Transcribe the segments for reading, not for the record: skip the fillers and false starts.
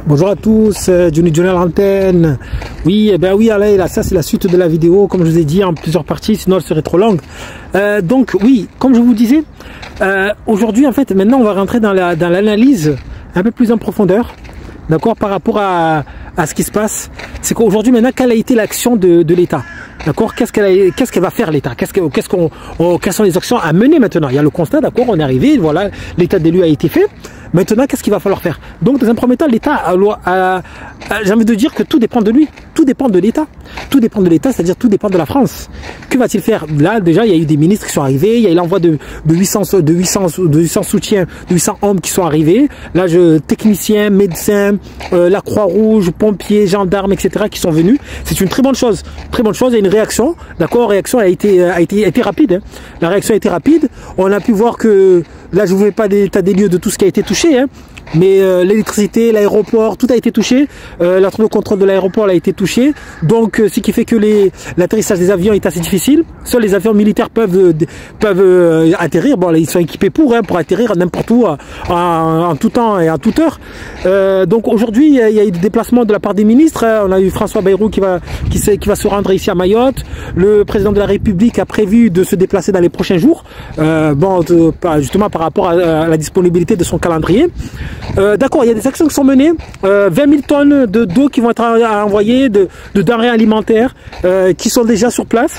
Bonjour à tous, Johnny à l'antenne. Oui, oui, allez, là, ça c'est la suite de la vidéo, comme je vous ai dit, en plusieurs parties, sinon elle serait trop longue. Donc oui, comme je vous disais, aujourd'hui en fait, maintenant on va rentrer dans l'analyse un peu plus en profondeur, d'accord, par rapport à ce qui se passe. C'est qu'aujourd'hui maintenant, quelle a été l'action de l'État? D'accord, qu'est-ce qu'elle va faire l'État? Quelles sont les actions à mener maintenant? Il y a le constat, d'accord, on est arrivé, voilà, l'état d'élu a été fait. Maintenant, qu'est-ce qu'il va falloir faire? Donc, dans un premier temps, l'État j'ai envie de dire que tout dépend de lui, tout dépend de l'État. Tout dépend de l'État, c'est-à-dire tout dépend de la France. Que va-t-il faire? Là, déjà, il y a eu des ministres qui sont arrivés, il y a eu l'envoi de 800 soutiens, de 800 hommes qui sont arrivés. Là, techniciens, médecins, la Croix-Rouge, pompiers, gendarmes, etc. qui sont venus. C'est une très bonne chose. Très bonne chose. Il y a une réaction. D'accord, réaction a été rapide. Hein. La réaction a été rapide. On a pu voir que, là, je ne vous fais pas l'état des lieux de tout ce qui a été touché, hein. Mais l'électricité, l'aéroport, tout a été touché. La tour de contrôle de l'aéroport a été touché. Donc, ce qui fait que l'atterrissage des avions est assez difficile. Seuls les avions militaires peuvent atterrir. Bon, là, ils sont équipés pour atterrir n'importe où, en tout temps et en toute heure. Donc, aujourd'hui, il y a eu des déplacements de la part des ministres. On a eu François Bayrou qui va se rendre ici à Mayotte. Le président de la République a prévu de se déplacer dans les prochains jours. Justement par rapport à la disponibilité de son calendrier. D'accord, il y a des actions qui sont menées, 20 000 tonnes d'eau qui vont être envoyées, de denrées alimentaires qui sont déjà sur place.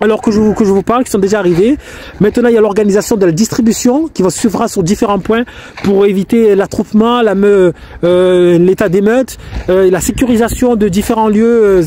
Alors que je vous parle, qui sont déjà arrivés. Maintenant, il y a l'organisation de la distribution qui va se suivre sur différents points pour éviter l'attroupement, l'état d'émeute, la sécurisation de différents lieux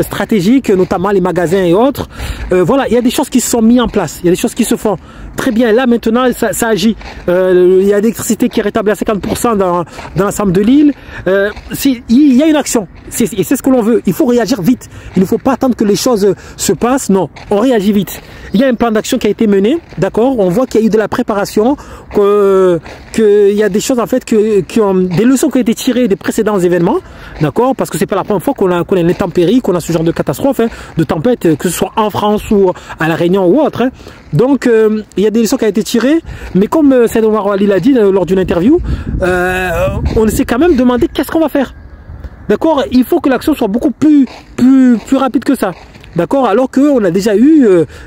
stratégiques, notamment les magasins et autres. Voilà, il y a des choses qui se sont mises en place, il y a des choses qui se font très bien. Là, maintenant, ça agit. Il y a l'électricité qui est rétablie à 50% dans l'ensemble de l'île. Il y a une action, et c'est ce que l'on veut. Il faut réagir vite. Il ne faut pas attendre que les choses se passent, non. On réagit vite. Il y a un plan d'action qui a été mené, d'accord. On voit qu'il y a eu de la préparation, qu'il y a des choses en fait des leçons qui ont été tirées des précédents événements, d'accord. Parce que c'est pas la première fois qu'on a une intempérie, qu'on a ce genre de catastrophe, hein, de tempête, que ce soit en France ou à la Réunion ou autre. Hein. Donc il y a des leçons qui ont été tirées, mais comme Saïd Omar Wali l'a dit lors d'une interview, on s'est quand même demandé qu'est-ce qu'on va faire. D'accord. Il faut que l'action soit beaucoup plus rapide que ça. D'accord, alors qu'on a déjà eu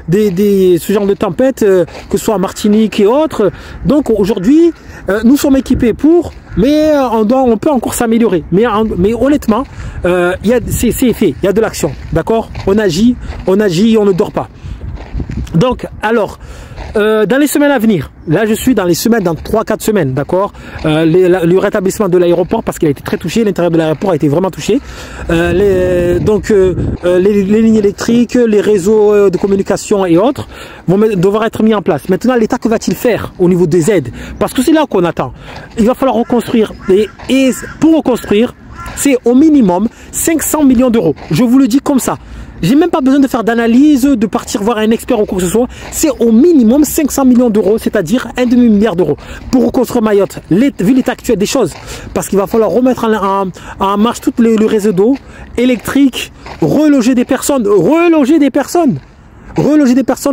ce genre de tempête, que ce soit en Martinique et autres. Donc aujourd'hui, nous sommes équipés mais on peut encore s'améliorer. Mais honnêtement, c'est fait, il y a de l'action. D'accord, on agit, on ne dort pas. Donc, alors, dans les semaines à venir, là je suis dans 3-4 semaines, d'accord, le rétablissement de l'aéroport, parce qu'il a été très touché, l'intérieur de l'aéroport a été vraiment touché, les lignes électriques, les réseaux de communication et autres vont devoir être mis en place. Maintenant, l'État, que va-t-il faire au niveau des aides? Parce que c'est là qu'on attend. Il va falloir reconstruire, et pour reconstruire, c'est au minimum 500 millions d'euros. Je vous le dis comme ça. J'ai même pas besoin de faire d'analyse, de partir voir un expert ou quoi que ce soit. C'est au minimum 500 millions d'euros, c'est-à-dire un demi-milliard d'euros pour reconstruire Mayotte, vu l'état actuel des choses. Parce qu'il va falloir remettre en marche tout le réseau d'eau électrique, reloger des personnes.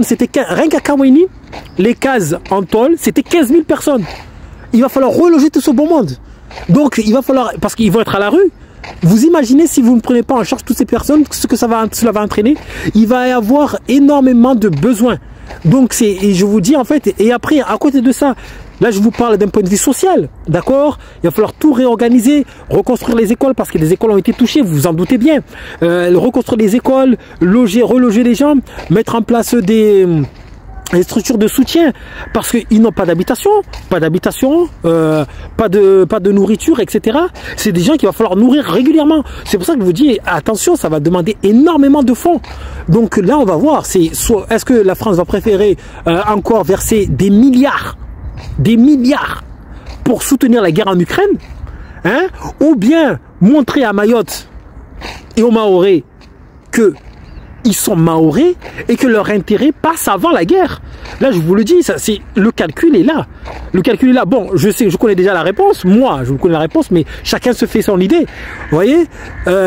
C'était rien qu'à Kawini, les cases en tôle, c'était 15 000 personnes. Il va falloir reloger tout ce beau monde. Donc il va falloir, parce qu'ils vont être à la rue. Vous imaginez, si vous ne prenez pas en charge toutes ces personnes, ce que cela va entraîner. Il va y avoir énormément de besoins. Donc et je vous dis en fait, et après à côté de ça, là je vous parle d'un point de vue social, d'accord. Il va falloir tout réorganiser, reconstruire les écoles, parce que les écoles ont été touchées, vous vous en doutez bien. Reconstruire les écoles, reloger les gens, mettre en place des structures de soutien, parce qu'ils n'ont pas d'habitation, pas de nourriture, etc. C'est des gens qu'il va falloir nourrir régulièrement. C'est pour ça que je vous dis, attention, ça va demander énormément de fonds. Donc là, on va voir, est-ce que la France va préférer encore verser des milliards pour soutenir la guerre en Ukraine, hein, ou bien montrer à Mayotte et aux Mahorais que ils sont mahorais et que leur intérêt passe avant la guerre. Là, je vous le dis, le calcul est là. Le calcul est là. Bon, je connais déjà la réponse. Moi, je connais la réponse, mais chacun se fait son idée. Vous voyez,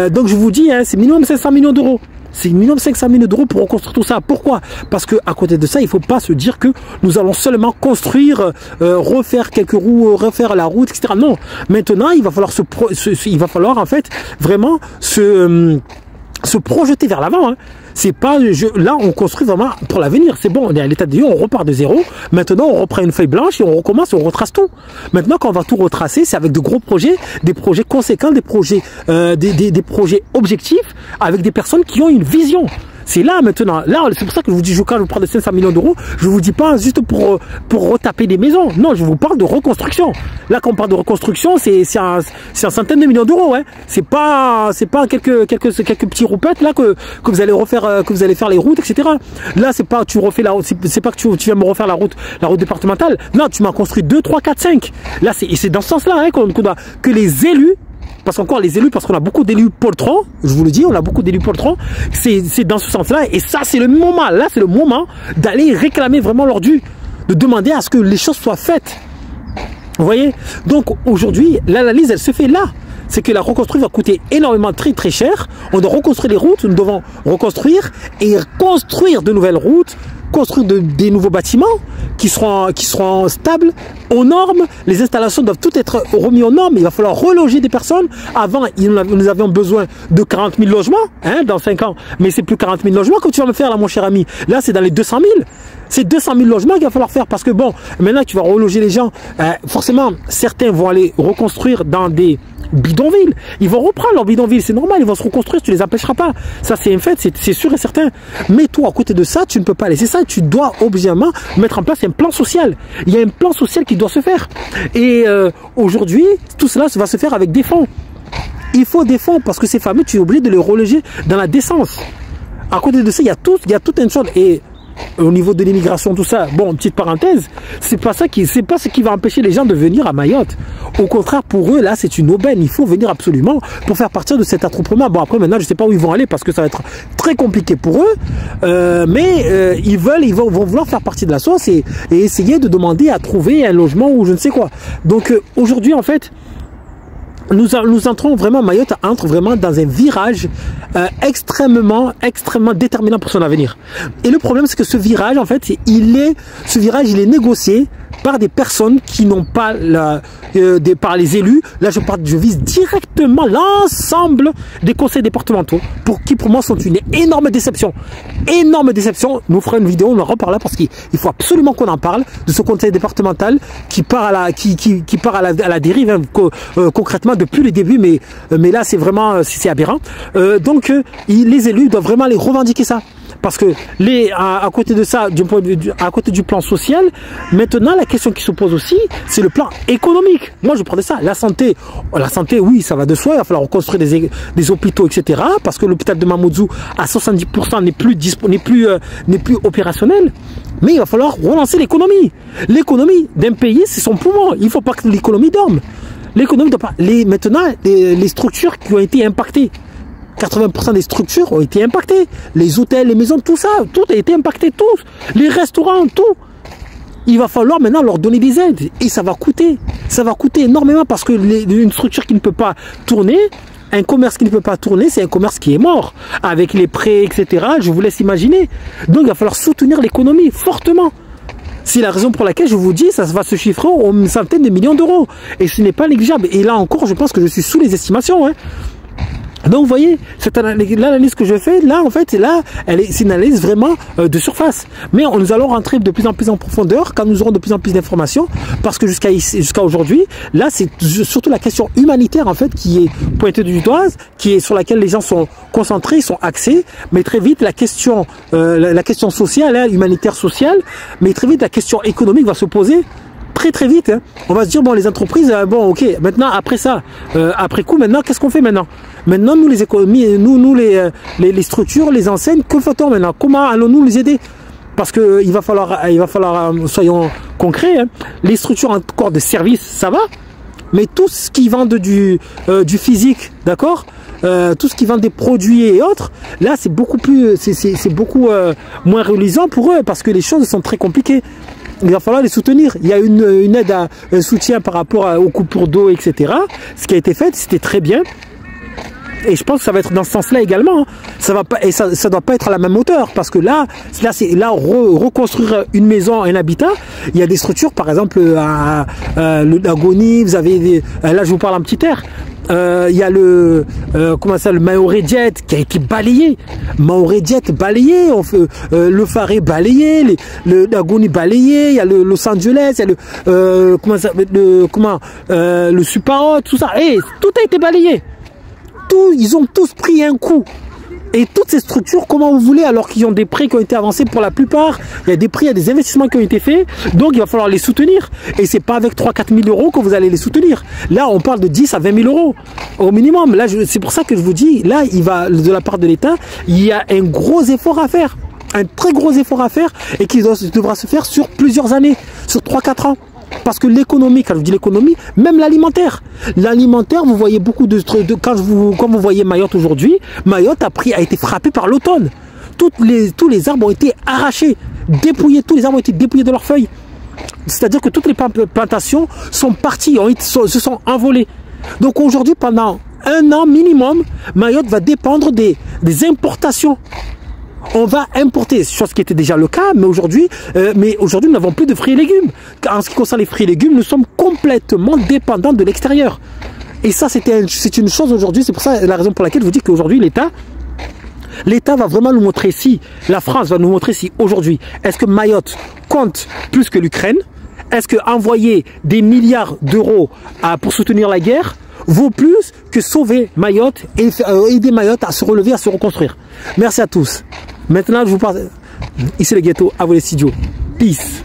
donc, je vous dis, hein, c'est minimum 500 millions d'euros. C'est minimum 500 000 € pour reconstruire tout ça. Pourquoi? Parce que à côté de ça, il ne faut pas se dire que nous allons seulement construire, refaire quelques roues, refaire la route, etc. Non. Maintenant, il va falloir en fait vraiment se projeter vers l'avant. Hein. C'est pas là on construit vraiment pour l'avenir. C'est bon, on est à l'état de lieu, on repart de zéro. Maintenant, on reprend une feuille blanche et on recommence, on retrace tout. Maintenant, quand on va tout retracer, c'est avec de gros projets, des projets conséquents, des projets objectifs, avec des personnes qui ont une vision. C'est là maintenant. Là, c'est pour ça que je vous dis, quand je vous parle de 500 millions d'euros, je vous dis pas juste pour retaper des maisons. Non, je vous parle de reconstruction. Là, quand on parle de reconstruction, c'est en centaines de millions d'euros. Hein. C'est pas quelques petits roupettes là que vous allez refaire, que vous allez faire les routes, etc. Là, c'est pas tu refais la route, c'est pas que tu viens me refaire la route départementale. Non, tu m'as construit 2, 3, 4, 5. Là, c'est dans ce sens-là hein, que les élus. Parce qu'encore les élus, parce qu'on a beaucoup d'élus poltrons, je vous le dis, on a beaucoup d'élus poltrons, c'est dans ce sens-là, et ça c'est le moment, là c'est le moment d'aller réclamer vraiment leur dû, de demander à ce que les choses soient faites. Vous voyez? Donc aujourd'hui, l'analyse elle se fait là. C'est que la reconstruire va coûter énormément, très très cher. On doit reconstruire les routes, nous devons reconstruire et construire de nouvelles routes, construire des nouveaux bâtiments qui seront stables, aux normes. Les installations doivent toutes être remises aux normes. Il va falloir reloger des personnes. Avant, nous avions besoin de 40 000 logements hein, dans 5 ans. Mais c'est plus 40 000 logements que tu vas me faire là, mon cher ami. Là, c'est dans les 200 000. C'est 200 000 logements qu'il va falloir faire parce que bon, maintenant tu vas reloger les gens. Forcément, certains vont aller reconstruire dans des bidonvilles. Ils vont reprendre leur bidonville, c'est normal, ils vont se reconstruire, tu les empêcheras pas. Ça c'est un fait, c'est sûr et certain. Mais toi, à côté de ça, tu ne peux pas laisser ça. Tu dois obligatoirement mettre en place un plan social. Il y a un plan social qui doit se faire. Et aujourd'hui, tout cela va se faire avec des fonds. Il faut des fonds parce que ces familles, tu es obligé de les reloger dans la décence. À côté de ça, il y a toute une chose. Et au niveau de l'immigration, tout ça, bon, petite parenthèse, c'est pas ce qui va empêcher les gens de venir à Mayotte. Au contraire, pour eux, là, c'est une aubaine. Il faut venir absolument pour faire partir de cet attroupement. Bon, après, maintenant, je sais pas où ils vont aller parce que ça va être très compliqué pour eux. Mais ils vont vouloir faire partie de la sauce et essayer de demander à trouver un logement ou je ne sais quoi. Donc, aujourd'hui, en fait, nous entrons vraiment, Mayotte entre vraiment dans un virage extrêmement déterminant pour son avenir. Et le problème, c'est que ce virage, en fait, il est négocié par des personnes qui n'ont pas par les élus. Là, je vise directement l'ensemble des conseils départementaux qui pour moi sont une énorme déception. Énorme déception. Nous ferons une vidéo, on en reparlera parce qu'il faut absolument qu'on en parle de ce conseil départemental qui part à la dérive hein, concrètement depuis le début, mais là c'est vraiment c'est aberrant. Donc les élus doivent vraiment les revendiquer ça. Parce que à côté de ça, à côté du plan social, maintenant la question qui se pose aussi, c'est le plan économique. Moi je prenais ça. La santé, oui, ça va de soi. Il va falloir reconstruire des hôpitaux, etc. Parce que l'hôpital de Mamoudzou à 70% n'est plus opérationnel. Mais il va falloir relancer l'économie. L'économie d'un pays, c'est son poumon. Il ne faut pas que l'économie dorme. L'économie ne doit pas. Maintenant, les structures qui ont été impactées. 80% des structures ont été impactées. Les hôtels, les maisons, tout ça, tout a été impacté, tout. Les restaurants, tout. Il va falloir maintenant leur donner des aides. Et ça va coûter. Ça va coûter énormément parce que une structure qui ne peut pas tourner, un commerce qui ne peut pas tourner, c'est un commerce qui est mort. Avec les prêts, etc. Je vous laisse imaginer. Donc il va falloir soutenir l'économie fortement. C'est la raison pour laquelle je vous dis, ça va se chiffrer aux centaines de millions d'euros. Et ce n'est pas négligeable. Et là encore, je pense que je suis sous les estimations. Hein. Donc vous voyez, l'analyse que je fais, là en fait, c'est une analyse vraiment de surface. Mais nous allons rentrer de plus en plus en profondeur quand nous aurons de plus en plus d'informations, parce que jusqu'à aujourd'hui, là c'est surtout la question humanitaire en fait qui est pointée du doigt, sur laquelle les gens sont concentrés, sont axés. Mais très vite la question sociale, hein, humanitaire sociale, mais très vite la question économique va se poser. Très vite, hein. On va se dire bon les entreprises, bon ok, maintenant après ça, après coup maintenant qu'est-ce qu'on fait maintenant? Maintenant nous les économies, nous les structures, les enseignes, que fait-on maintenant? Comment allons-nous les aider? Parce que il va falloir soyons concrets, hein. Les structures encore de services ça va, mais tout ce qui vend du physique, d'accord? Tout ce qui vend des produits et autres, là c'est beaucoup moins reluisant pour eux parce que les choses sont très compliquées. Il va falloir les soutenir. Il y a une aide, un soutien par rapport aux coupures d'eau, etc. Ce qui a été fait, c'était très bien. Et je pense que ça va être dans ce sens-là également. Hein. Ça va pas, et ça doit pas être à la même hauteur, parce que là reconstruire une maison, un habitat, il y a des structures, par exemple à l'Agoni, vous avez là je vous parle en petit air. Il y a le Maoré Jet qui a été balayé, Maoré Jet balayé, le Faré balayé, le Agoni balayé, il y a le Los Angeles, il y a le Suparot, tout ça, et tout a été balayé. Ils ont tous pris un coup. Et toutes ces structures, comment vous voulez, alors qu'ils ont des prêts qui ont été avancés pour la plupart, il y a des prix, il y a des investissements qui ont été faits, donc il va falloir les soutenir. Et c'est pas avec 3-4 000 euros que vous allez les soutenir. Là, on parle de 10 à 20 000 euros au minimum. Là, c'est pour ça que je vous dis, là, de la part de l'État, il y a un gros effort à faire. Un très gros effort à faire et qui devra se faire sur plusieurs années, sur 3-4 ans. Parce que l'économie, quand je dis l'économie, même l'alimentaire. L'alimentaire, vous voyez beaucoup quand vous voyez Mayotte aujourd'hui, Mayotte a été frappé par l'automne. Tous les arbres ont été arrachés, dépouillés, tous les arbres ont été dépouillés de leurs feuilles. C'est-à-dire que toutes les plantations sont parties, se sont envolées. Donc aujourd'hui, pendant 1 an minimum, Mayotte va dépendre des importations. On va importer, chose qui était déjà le cas, mais aujourd'hui, nous n'avons plus de fruits et légumes. En ce qui concerne les fruits et légumes, nous sommes complètement dépendants de l'extérieur. Et ça, c'est une chose aujourd'hui. C'est pour ça la raison pour laquelle je vous dis qu'aujourd'hui, l'État va vraiment nous montrer si, la France va nous montrer si aujourd'hui, est-ce que Mayotte compte plus que l'Ukraine? Est-ce que envoyer des milliards d'euros pour soutenir la guerre vaut plus que sauver Mayotte et aider Mayotte à se relever, à se reconstruire? Merci à tous. Maintenant, je vous parle. Ici le ghetto, à vous les studios. Peace.